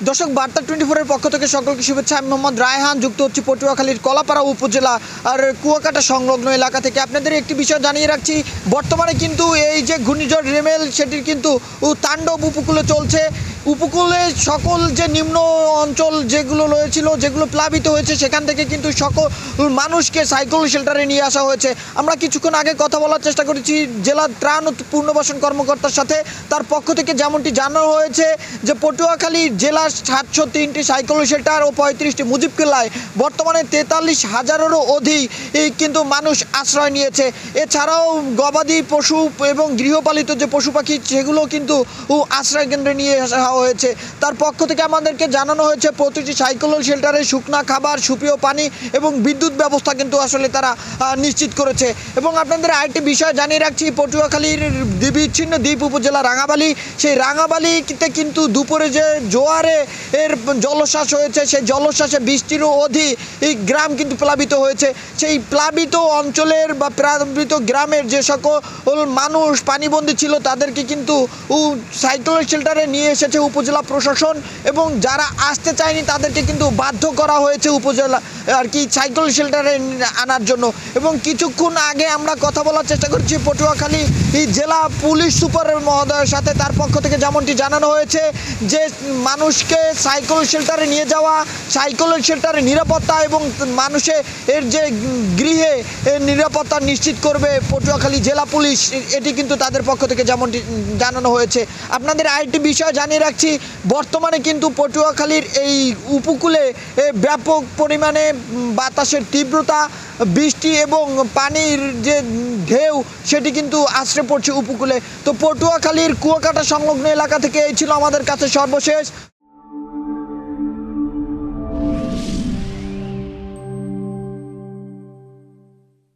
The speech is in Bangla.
দর্শক বার্তা 24 এর পক্ষ থেকে সকলকে শুভেচ্ছা। আমি মোহাম্মদ রায়হান, যুক্ত হচ্ছি পটুয়াখালীর কলাপাড়া উপজেলা আর কুয়াকাটা সংলগ্ন এলাকা থেকে। আপনাদের একটি বিষয় জানিয়ে রাখছি, বর্তমানে কিন্তু এই যে ঘূর্ণিঝড় রেমেল সেটির কিন্তু তাণ্ডব উপকূলে চলছে। উপকূলে সকল যে নিম্ন অঞ্চল যেগুলো রয়েছিল, যেগুলো প্লাবিত হয়েছে, সেখান থেকে কিন্তু সকল মানুষকে সাইক্লোন শেল্টারে নিয়ে আসা হয়েছে। আমরা কিছুক্ষণ আগে কথা বলার চেষ্টা করেছি জেলা ত্রাণ ও পুনর্বাসন কর্মকর্তার সাথে। তার পক্ষ থেকে যেমনটি জানানো হয়েছে যে পটুয়াখালী জেলার 703টি সাইক্লোন শেল্টার ও 35টি মুজিব কেল্লায় বর্তমানে 43,000-এরও অধিক কিন্তু মানুষ আশ্রয় নিয়েছে। এছাড়াও গবাদি পশু এবং গৃহপালিত যে পশু পাখি, সেগুলো কিন্তু আশ্রয় কেন্দ্রে নিয়ে আসা হয়েছে। তার পক্ষ থেকে আমাদেরকে জানানো হয়েছে প্রতিটি সাইক্লোন শেল্টারে শুকনা খাবার, সুপেয় পানি এবং বিদ্যুৎ ব্যবস্থা কিন্তু আসলে তারা নিশ্চিত করেছে। এবং আপনাদের আরেকটি বিষয় জানিয়ে রাখছি, পটুয়াখালীর বিচ্ছিন্ন দ্বীপ উপজেলা রাঙাবালি, সেই রাঙাবালিতে কিন্তু দুপুরে যে জোয়ারে এর জলোচ্ছ্বাস হয়েছে, সেই জলোচ্ছ্বাসে 20টিরও অধিক এই গ্রাম কিন্তু প্লাবিত হয়েছে। সেই প্লাবিত অঞ্চলের বা প্লাবিত গ্রামের যে সকল মানুষ পানিবন্দী ছিল, তাদেরকে কিন্তু সাইক্লোন শেল্টারে নিয়ে এসেছে উপজেলা প্রশাসন, এবং যারা আসতে চায়নি তাদেরকে কিন্তু বাধ্য করা হয়েছে উপজেলা আর কি সাইক্লোন শেল্টারে আনার জন্য। এবং কিছুক্ষণ আগে আমরা কথা বলার চেষ্টা করছি পটুয়াখালী জেলা পুলিশ সুপার মহোদয়ের সাথে। তার পক্ষ থেকে যেমনটি জানানো হয়েছে যে মানুষকে সাইক্লোন শেল্টারে নিয়ে যাওয়া, সাইক্লোন শেল্টারে নিরাপত্তা এবং মানুষের এর যে গৃহে নিরাপত্তা নিশ্চিত করবে পটুয়াখালী জেলা পুলিশ, এটি কিন্তু তাদের পক্ষ থেকে যেমনটি জানানো হয়েছে। আপনাদের আরেকটি বিষয় জানিয়ে রাখছি, বর্তমানে কিন্তু পটুয়াখালীর এই উপকূলে ব্যাপক পরিমাণে বাতাসের তীব্রতা, বৃষ্টি এবং পানির যে ঢেউ, সেটি কিন্তু আছড়ে পড়ছে উপকূলে। তো পটুয়াখালীর কুয়াকাটা সংলগ্ন এলাকা থেকে এই ছিল আমাদের কাছে সর্বশেষ